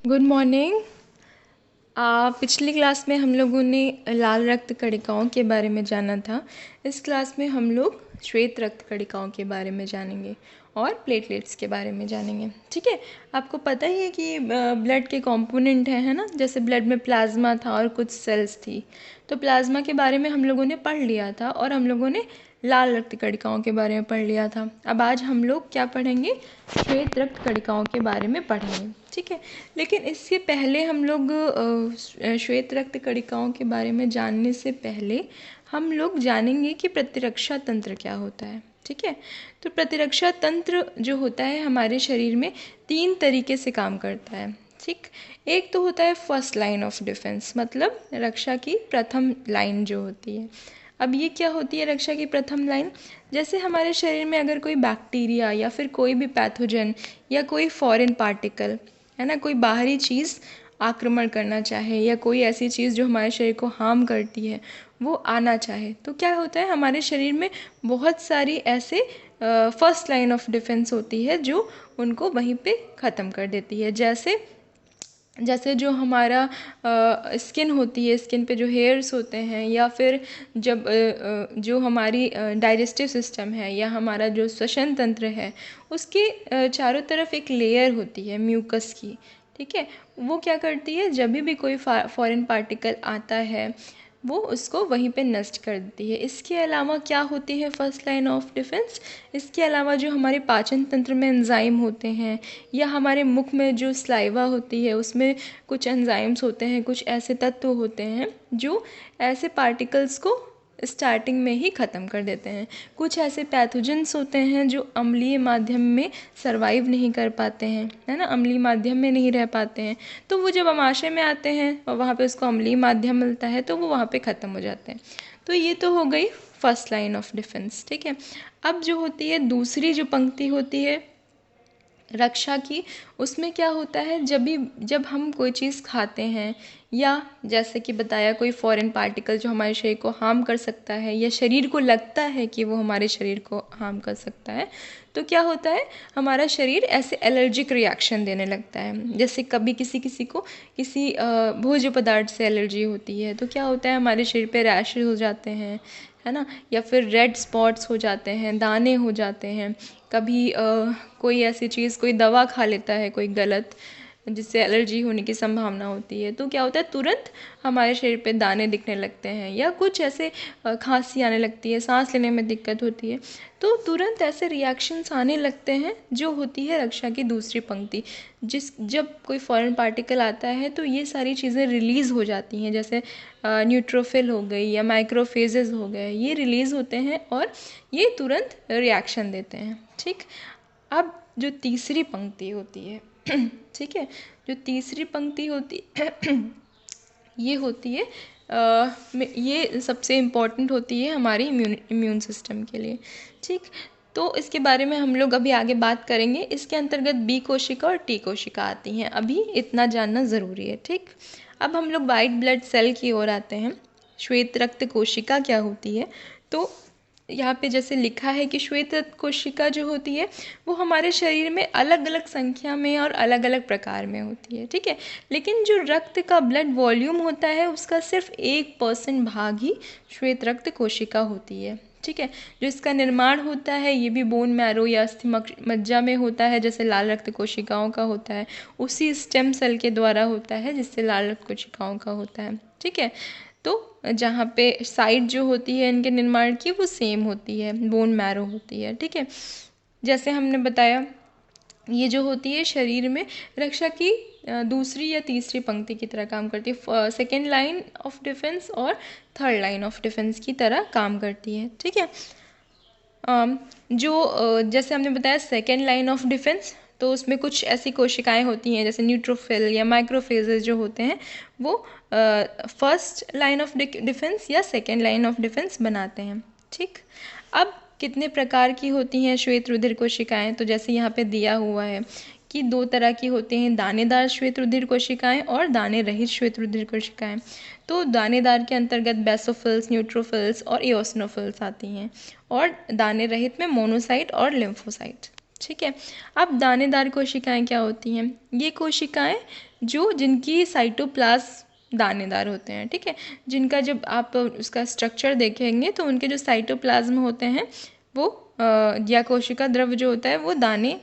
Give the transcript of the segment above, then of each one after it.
Good morning. पिछली class में हम लोगों ने लाल रक्त कणिकाओं के बारे में जाना था। इस क्लास में हम लोग श्वेत रक्त कणिकाओं के बारे में जानेंगे और प्लेटलेट्स के बारे में जानेंगे। ठीक है, आपको पता ही है कि ब्लड के कंपोनेंट हैं, है ना। जैसे ब्लड में प्लाज्मा था और कुछ सेल्स थी। तो प्लाज्मा के बारे में हम लोगों ने पढ़ लिया था और हम लोगों ने लाल रक्त कणिकाओं के बारे में पढ़ लिया था। अब आज हम लोग क्या पढ़ेंगे? श्वेत रक्त कणिकाओं के बारे में पढ़ेंगे। ठीक है, लेकिन इससे पहले हम लोग श्वेत रक्त कणिकाओं के बारे में जानने से पहले हम लोग जानेंगे कि प्रतिरक्षा तंत्र क्या होता है। ठीक है, तो प्रतिरक्षा तंत्र जो होता है हमारे शरीर में 3 तरीके से काम करता है। ठीक, एक तो होता है फर्स्ट लाइन ऑफ डिफेंस, मतलब रक्षा की प्रथम लाइन जो होती है। अब ये क्या होती है रक्षा की प्रथम लाइन? जैसे हमारे शरीर में अगर कोई बैक्टीरिया या फिर कोई भी पैथोजन या कोई फॉरेन पार्टिकल, है ना, कोई बाहरी चीज़ आक्रमण करना चाहे या कोई ऐसी चीज़ जो हमारे शरीर को हार्म करती है वो आना चाहे, तो क्या होता है हमारे शरीर में बहुत सारी ऐसे फर्स्ट लाइन ऑफ डिफेंस होती है जो उनको वहीं पे ख़त्म कर देती है। जैसे जो हमारा स्किन होती है, स्किन पे जो हेयर्स होते हैं, या फिर जब जो हमारी डाइजेस्टिव सिस्टम है या हमारा जो श्वसन तंत्र है उसके चारों तरफ एक लेयर होती है म्यूकस की। ठीक है, वो क्या करती है, जब भी कोई फॉरेन पार्टिकल आता है वो उसको वहीं पे नष्ट कर देती है। इसके अलावा क्या होती है फर्स्ट लाइन ऑफ डिफेंस? इसके अलावा जो हमारे पाचन तंत्र में एंजाइम होते हैं या हमारे मुख में जो स्लाइवा होती है उसमें कुछ एंजाइम्स होते हैं, कुछ ऐसे तत्व होते हैं जो ऐसे पार्टिकल्स को स्टार्टिंग में ही ख़त्म कर देते हैं। कुछ ऐसे पैथोजेंस होते हैं जो अम्लीय माध्यम में सरवाइव नहीं कर पाते हैं, है ना, अम्लीय माध्यम में नहीं रह पाते हैं। तो वो जब अमाशय में आते हैं और वहाँ पे उसको अम्लीय माध्यम मिलता है तो वो वहाँ पे ख़त्म हो जाते हैं। तो ये तो हो गई फर्स्ट लाइन ऑफ डिफेंस। ठीक है, अब जो होती है दूसरी जो पंक्ति होती है रक्षा की, उसमें क्या होता है, जब हम कोई चीज़ खाते हैं या जैसे कि बताया कोई फॉरेन पार्टिकल जो हमारे शरीर को हार्म कर सकता है या शरीर को लगता है कि वो हमारे शरीर को हार्म कर सकता है, तो क्या होता है हमारा शरीर ऐसे एलर्जिक रिएक्शन देने लगता है। जैसे कभी किसी किसी को किसी भोज्य पदार्थ से एलर्जी होती है तो क्या होता है हमारे शरीर पे रैशेज हो जाते हैं, है ना, या फिर रेड स्पॉट्स हो जाते हैं, दाने हो जाते हैं। कभी कोई ऐसी चीज़, कोई दवा खा लेता है कोई गलत, जिससे एलर्जी होने की संभावना होती है, तो क्या होता है तुरंत हमारे शरीर पे दाने दिखने लगते हैं या कुछ ऐसे खांसी आने लगती है, सांस लेने में दिक्कत होती है। तो तुरंत ऐसे रिएक्शंस आने लगते हैं जो होती है रक्षा की दूसरी पंक्ति। जब कोई फॉरेन पार्टिकल आता है तो ये सारी चीज़ें रिलीज़ हो जाती हैं, जैसे न्यूट्रोफिल हो गई या माइक्रोफेजेस हो गए, ये रिलीज़ होते हैं और ये तुरंत रिएक्शन देते हैं। ठीक, अब जो तीसरी पंक्ति होती है ठीक है, जो तीसरी पंक्ति होती ये होती है ये सबसे इम्पॉर्टेंट होती है हमारी इम्यून सिस्टम के लिए। ठीक, तो इसके बारे में हम लोग अभी आगे बात करेंगे। इसके अंतर्गत बी कोशिका और टी कोशिका आती हैं, अभी इतना जानना ज़रूरी है। ठीक, अब हम लोग वाइट ब्लड सेल की ओर आते हैं। श्वेत रक्त कोशिका क्या होती है? तो यहाँ पे जैसे लिखा है कि श्वेत रक्त कोशिका जो होती है वो हमारे शरीर में अलग अलग संख्या में और अलग अलग प्रकार में होती है। ठीक है, लेकिन जो रक्त का ब्लड वॉल्यूम होता है उसका सिर्फ 1% भाग ही श्वेत रक्त कोशिका होती है। ठीक है, जो इसका निर्माण होता है ये भी बोन मैरो या अस्थि मज्जा में होता है, जैसे लाल रक्त कोशिकाओं का होता है, उसी स्टेम सेल के द्वारा होता है जिससे लाल रक्त कोशिकाओं का होता है। ठीक है, तो जहाँ पे साइट जो होती है इनके निर्माण की वो सेम होती है, बोन मैरो होती है। ठीक है, जैसे हमने बताया ये जो होती है शरीर में रक्षा की दूसरी या तीसरी पंक्ति की तरह काम करती है, सेकेंड लाइन ऑफ डिफेंस और थर्ड लाइन ऑफ डिफेंस की तरह काम करती है। ठीक है, जैसे हमने बताया सेकेंड लाइन ऑफ डिफेंस, तो उसमें कुछ ऐसी कोशिकाएं होती हैं जैसे न्यूट्रोफिल या माइक्रोफेजेस जो होते हैं वो फर्स्ट लाइन ऑफ डिफेंस या सेकेंड लाइन ऑफ डिफेंस बनाते हैं। ठीक, अब कितने प्रकार की होती हैं श्वेत रुधिर कोशिकाएं? तो जैसे यहाँ पे दिया हुआ है कि 2 तरह की होती हैं, दानेदार श्वेत रुधिर कोशिकाएं और दाने रहित श्वेत रुधिर कोशिकाएं। तो दानेदार के अंतर्गत बेसोफिल्स, न्यूट्रोफिल्स और एओसिनोफिल्स आती हैं और दाने रहित में मोनोसाइट और लिम्फोसाइट। ठीक है। अब दानेदार कोशिकाएं क्या होती हैं? ये कोशिकाएं जिनकी साइटोप्लाज्म दानेदार होते हैं, ठीक है। जिनका जब आप उसका स्ट्रक्चर देखेंगे तो उनके जो साइटोप्लाज्म होते हैं वो या कोशिका द्रव जो होता है वो दाने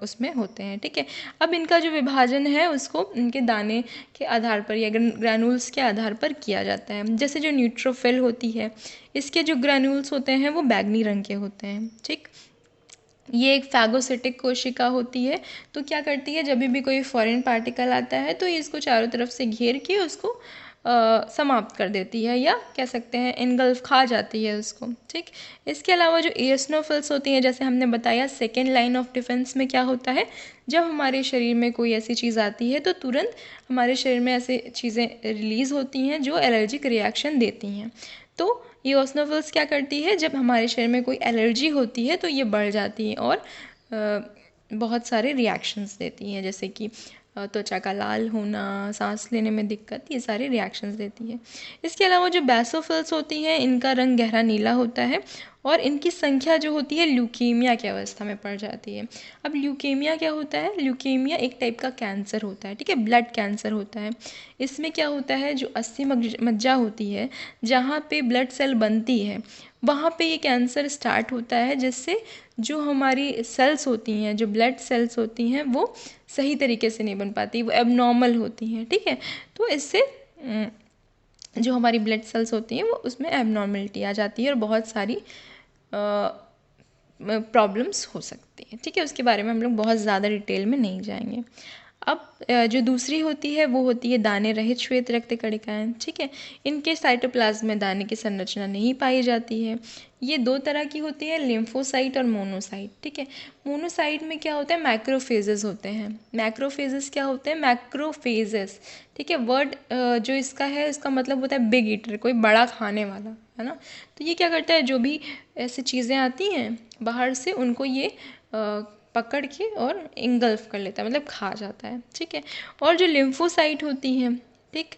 उसमें होते हैं, ठीक है। अब इनका जो विभाजन है उसको इनके दाने के आधार पर या ग्रैन्यूल्स के आधार पर किया जाता है। जैसे जो न्यूट्रोफिल होती है, इसके जो ग्रैन्यूल्स होते हैं वो बैंगनी रंग के होते हैं, ठीक। ये एक फैगोसिटिक कोशिका होती है। तो क्या करती है, जब भी कोई फॉरेन पार्टिकल आता है तो ये इसको चारों तरफ से घेर के उसको समाप्त कर देती है, या कह सकते हैं इनगल्फ खा जाती है उसको, ठीक। इसके अलावा जो एओसिनोफिल्स होती हैं, जैसे हमने बताया सेकेंड लाइन ऑफ डिफेंस में क्या होता है, जब हमारे शरीर में कोई ऐसी चीज़ आती है तो तुरंत हमारे शरीर में ऐसी चीज़ें रिलीज़ होती हैं जो एलर्जिक रिएक्शन देती हैं। तो एओसिनोफिल्स क्या करती है, जब हमारे शरीर में कोई एलर्जी होती है तो ये बढ़ जाती है और बहुत सारे रिएक्शंस देती हैं, जैसे कि त्वचा का लाल होना, सांस लेने में दिक्कत, ये सारे रिएक्शंस देती है। इसके अलावा जो बेसोफिल्स होती हैं, इनका रंग गहरा नीला होता है और इनकी संख्या जो होती है ल्यूकीमिया की अवस्था में पड़ जाती है। अब ल्यूकीमिया क्या होता है? ल्यूकीमिया एक टाइप का कैंसर होता है, ठीक है, ब्लड कैंसर होता है। इसमें क्या होता है, जो अस्थि मज्जा होती है, जहाँ पे ब्लड सेल बनती है, वहाँ पे ये कैंसर स्टार्ट होता है, जिससे जो हमारी सेल्स होती हैं, जो ब्लड सेल्स होती हैं, वो सही तरीके से नहीं बन पाती, वो एबनॉर्मल होती हैं, ठीक है। तो इससे जो हमारी ब्लड सेल्स होती हैं वो उसमें एबनॉर्मलिटी आ जाती है और बहुत सारी प्रॉब्लम्स हो सकती हैं, ठीक है। उसके बारे में हम लोग बहुत ज़्यादा डिटेल में नहीं जाएंगे। अब जो दूसरी होती है वो होती है दाने रहित श्वेत रक्त कणिकाएं, ठीक है। इनके साइटोप्लाज्म में दाने की संरचना नहीं पाई जाती है। ये दो तरह की होती है, लिम्फोसाइट और मोनोसाइट, ठीक है। मोनोसाइट में क्या होता है, मैक्रोफेजेस होते हैं। मैक्रोफेजेस क्या होते हैं? मैक्रोफेजेस, ठीक है। वर्ड जो इसका है, इसका मतलब होता है बिग ईटर, कोई बड़ा खाने वाला, है ना। तो ये क्या करता है, जो भी ऐसी चीज़ें आती हैं बाहर से, उनको ये पकड़ के और इंगल्फ कर लेता है, मतलब खा जाता है, ठीक है। और जो लिम्फोसाइट होती हैं, ठीक,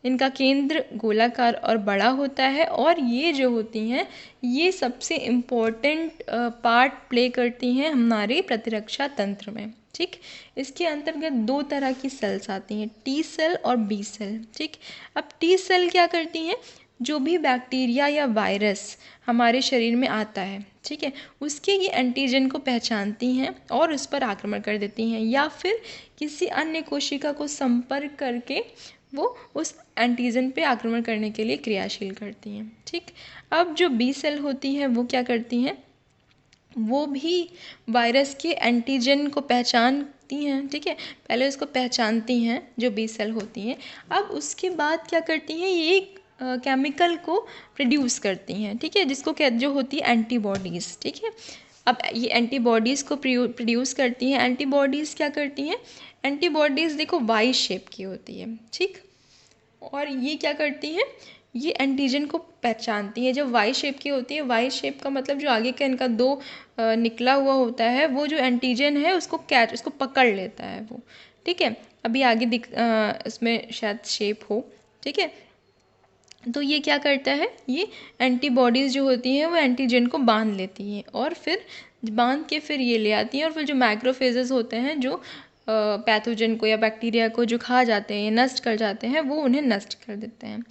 इनका केंद्र गोलाकार और बड़ा होता है और ये जो होती हैं ये सबसे इम्पोर्टेंट पार्ट प्ले करती हैं हमारे प्रतिरक्षा तंत्र में, ठीक। इसके अंतर्गत दो तरह की सेल्स आती हैं, टी सेल और बी सेल, ठीक। अब टी सेल क्या करती हैं, जो भी बैक्टीरिया या वायरस हमारे शरीर में आता है, ठीक है, उसके ये एंटीजन को पहचानती हैं और उस पर आक्रमण कर देती हैं, या फिर किसी अन्य कोशिका को संपर्क करके वो उस एंटीजन पे आक्रमण करने के लिए क्रियाशील करती हैं, ठीक। अब जो बी सेल होती है वो क्या करती हैं, वो भी वायरस के एंटीजन को पहचानती हैं, ठीक है। पहले उसको पहचानती हैं जो बी सेल होती हैं, अब उसके बाद क्या करती हैं, ये एक केमिकल को प्रोड्यूस करती हैं, ठीक है, जिसको जो होती है एंटीबॉडीज़, ठीक है। अब ये एंटीबॉडीज़ को प्रोड्यूस करती हैं। एंटीबॉडीज़ क्या करती हैं, एंटीबॉडीज़ देखो वाई शेप की होती है, ठीक। और ये क्या करती हैं, ये एंटीजन को पहचानती है। जब वाई शेप की होती है, वाई शेप का मतलब जो आगे का इनका दो निकला हुआ होता है, वो जो एंटीजन है उसको पकड़ लेता है वो, ठीक है। अभी आगे इसमें शायद शेप हो, ठीक है। तो ये क्या करता है, ये एंटीबॉडीज़ जो होती हैं वो एंटीजन को बांध लेती हैं और फिर बांध के फिर ये ले आती हैं, और फिर जो मैक्रोफेजेस होते हैं जो पैथोजन को या बैक्टीरिया को जो खा जाते हैं, नष्ट कर जाते हैं, वो उन्हें नष्ट कर देते हैं,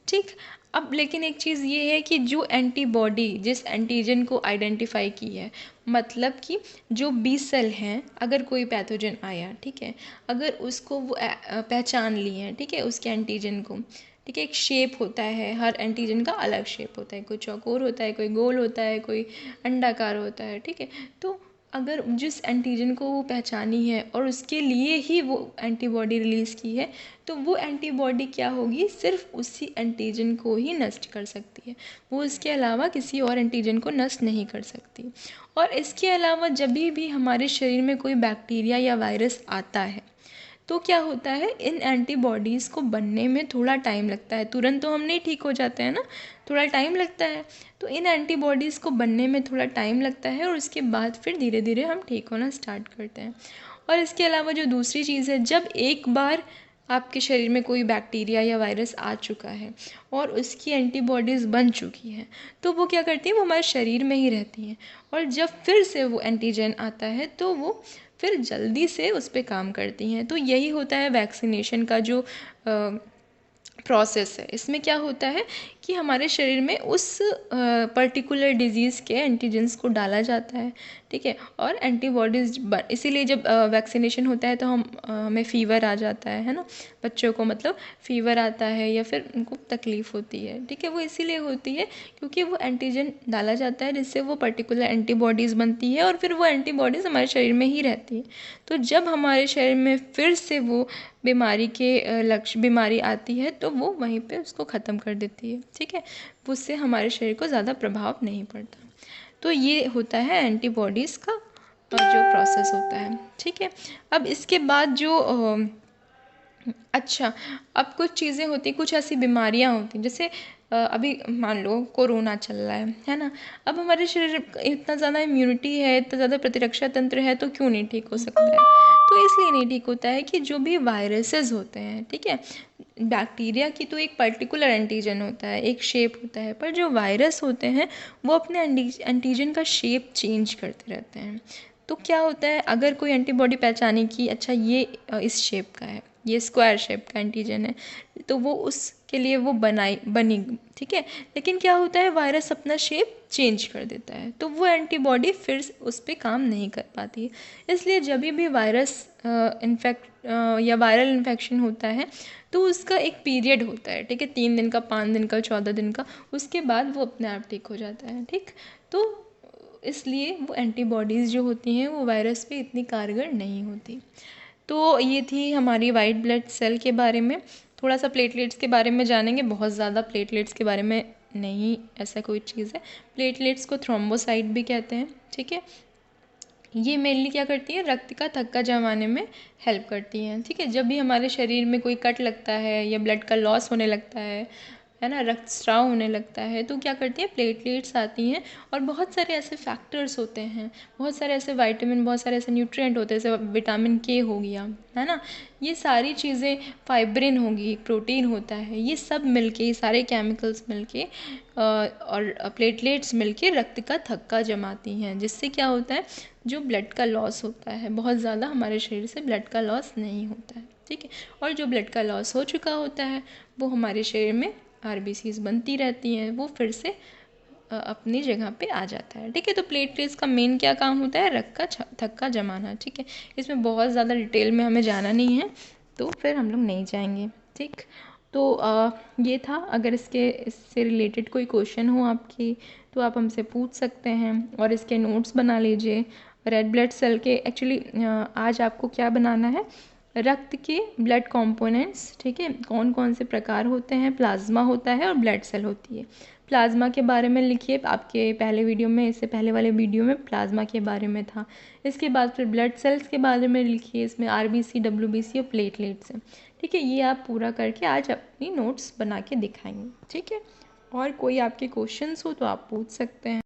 ठीक। अब लेकिन एक चीज़ ये है कि जो एंटीबॉडी जिस एंटीजन को आइडेंटिफाई की है, मतलब कि जो बी सेल हैं, अगर कोई पैथोजन आया, ठीक है, अगर उसको वो पहचान लिए हैं, ठीक है, उसके एंटीजन को, ठीक है। एक शेप होता है, हर एंटीजन का अलग शेप होता है, कोई चौकोर होता है, कोई गोल होता है, कोई अंडाकार होता है, ठीक है। तो अगर जिस एंटीजन को वो पहचानी है और उसके लिए ही वो एंटीबॉडी रिलीज़ की है, तो वो एंटीबॉडी क्या होगी, सिर्फ उसी एंटीजन को ही नष्ट कर सकती है, वो इसके अलावा किसी और एंटीजन को नष्ट नहीं कर सकती। और इसके अलावा जब भी हमारे शरीर में कोई बैक्टीरिया या वायरस आता है तो क्या होता है, इन एंटीबॉडीज़ को बनने में थोड़ा टाइम लगता है, तुरंत तो हम नहीं ठीक हो जाते हैं ना, थोड़ा टाइम लगता है। तो इन एंटीबॉडीज़ को बनने में थोड़ा टाइम लगता है और उसके बाद फिर धीरे धीरे हम ठीक होना स्टार्ट करते हैं। और इसके अलावा जो दूसरी चीज़ है, जब एक बार आपके शरीर में कोई बैक्टीरिया या वायरस आ चुका है और उसकी एंटीबॉडीज़ बन चुकी हैं, तो वो क्या करती हैं, वो हमारे शरीर में ही रहती हैं। और जब फिर से वो एंटीजन आता है तो वो फिर जल्दी से उस पे काम करती हैं। तो यही होता है वैक्सीनेशन का जो प्रोसेस है। इसमें क्या होता है कि हमारे शरीर में उस पर्टिकुलर डिजीज़ के एंटीजेंस को डाला जाता है, ठीक है, और एंटीबॉडीज़ इसीलिए जब वैक्सीनेशन होता है तो हमें फ़ीवर आ जाता है ना, बच्चों को मतलब फ़ीवर आता है या फिर उनको तकलीफ़ होती है, ठीक है, वो इसीलिए होती है क्योंकि वो एंटीजन डाला जाता है जिससे वो पर्टिकुलर एंटीबॉडीज़ बनती है और फिर वो एंटीबॉडीज़ हमारे शरीर में ही रहती है। तो जब हमारे शरीर में फिर से वो बीमारी आती है तो वो वहीं पे उसको ख़त्म कर देती है, ठीक है, उससे हमारे शरीर को ज़्यादा प्रभाव नहीं पड़ता। तो ये होता है एंटीबॉडीज़ का जो प्रोसेस होता है, ठीक है। अब इसके बाद जो अच्छा, अब कुछ चीज़ें होती, कुछ ऐसी बीमारियां होती जैसे अभी मान लो कोरोना चल रहा है ना। अब हमारे शरीर इतना ज़्यादा इम्यूनिटी है, इतना ज़्यादा प्रतिरक्षा तंत्र है, तो क्यों नहीं ठीक हो सकता है? तो इसलिए नहीं ठीक होता है कि जो भी वायरसेस होते हैं, ठीक है, बैक्टीरिया की तो एक पर्टिकुलर एंटीजन होता है, एक शेप होता है, पर जो वायरस होते हैं वो अपने एंटीजन का शेप चेंज करते रहते हैं। तो क्या होता है, अगर कोई एंटीबॉडी पहचाने की अच्छा ये इस शेप का है, ये स्क्वायर शेप का एंटीजन है, तो वो उसके लिए वो बनी, ठीक है। लेकिन क्या होता है, वायरस अपना शेप चेंज कर देता है तो वो एंटीबॉडी फिर उस पर काम नहीं कर पाती है। इसलिए जब भी वायरस या वायरल इन्फेक्शन होता है तो उसका एक पीरियड होता है, ठीक है, 3 दिन का, 5 दिन का, 14 दिन का, उसके बाद वो अपने आप ठीक हो जाता है, ठीक। तो इसलिए वो एंटीबॉडीज़ जो होती हैं वो वायरस पे इतनी कारगर नहीं होती। तो ये थी हमारी वाइट ब्लड सेल के बारे में। थोड़ा सा प्लेटलेट्स के बारे में जानेंगे, बहुत ज़्यादा प्लेटलेट्स के बारे में नहीं, ऐसा कोई चीज़ है। प्लेटलेट्स को थ्रोम्बोसाइट भी कहते हैं, ठीक है। ये मेनली क्या करती है, रक्त का थक्का जमाने में हेल्प करती हैं, ठीक है। जब भी हमारे शरीर में कोई कट लगता है या ब्लड का लॉस होने लगता है ना, रक्तस्राव होने लगता है, तो क्या करती है, प्लेटलेट्स आती हैं। और बहुत सारे ऐसे फैक्टर्स होते हैं, बहुत सारे ऐसे विटामिन, बहुत सारे ऐसे न्यूट्रिएंट होते हैं, जैसे विटामिन के हो गया, है ना, ये सारी चीज़ें, फाइब्रिन होगी, प्रोटीन होता है, ये सब मिलके, ये सारे केमिकल्स मिलके और प्लेटलेट्स मिलके रक्त का थक्का जमाती हैं, जिससे क्या होता है, जो ब्लड का लॉस होता है, बहुत ज़्यादा हमारे शरीर से ब्लड का लॉस नहीं होता है, ठीक है। और जो ब्लड का लॉस हो चुका होता है वो हमारे शरीर में आरबीसीज बनती रहती हैं, वो फिर से अपनी जगह पे आ जाता है, ठीक है। तो प्लेटलेट्स का मेन क्या काम होता है, रक्त का थक्का जमाना, ठीक है। इसमें बहुत ज़्यादा डिटेल में हमें जाना नहीं है, तो फिर हम लोग नहीं जाएंगे, ठीक। तो ये था, अगर इससे रिलेटेड कोई क्वेश्चन हो आपकी तो आप हमसे पूछ सकते हैं और इसके नोट्स बना लीजिए। रेड ब्लड सेल के एक्चुअली आज आपको क्या बनाना है, रक्त के ब्लड कंपोनेंट्स, ठीक है, कौन कौन से प्रकार होते हैं, प्लाज्मा होता है और ब्लड सेल होती है। प्लाज्मा के बारे में लिखिए, आपके पहले वीडियो में, इससे पहले वाले वीडियो में प्लाज्मा के बारे में था। इसके बाद फिर ब्लड सेल्स के बारे में लिखिए, इसमें आरबीसी, डब्ल्यूबीसी और प्लेटलेट्स हैं, ठीक है। ये आप पूरा करके आज अपनी नोट्स बना के दिखाएंगे, ठीक है। और कोई आपके क्वेश्चंस हो तो आप पूछ सकते हैं।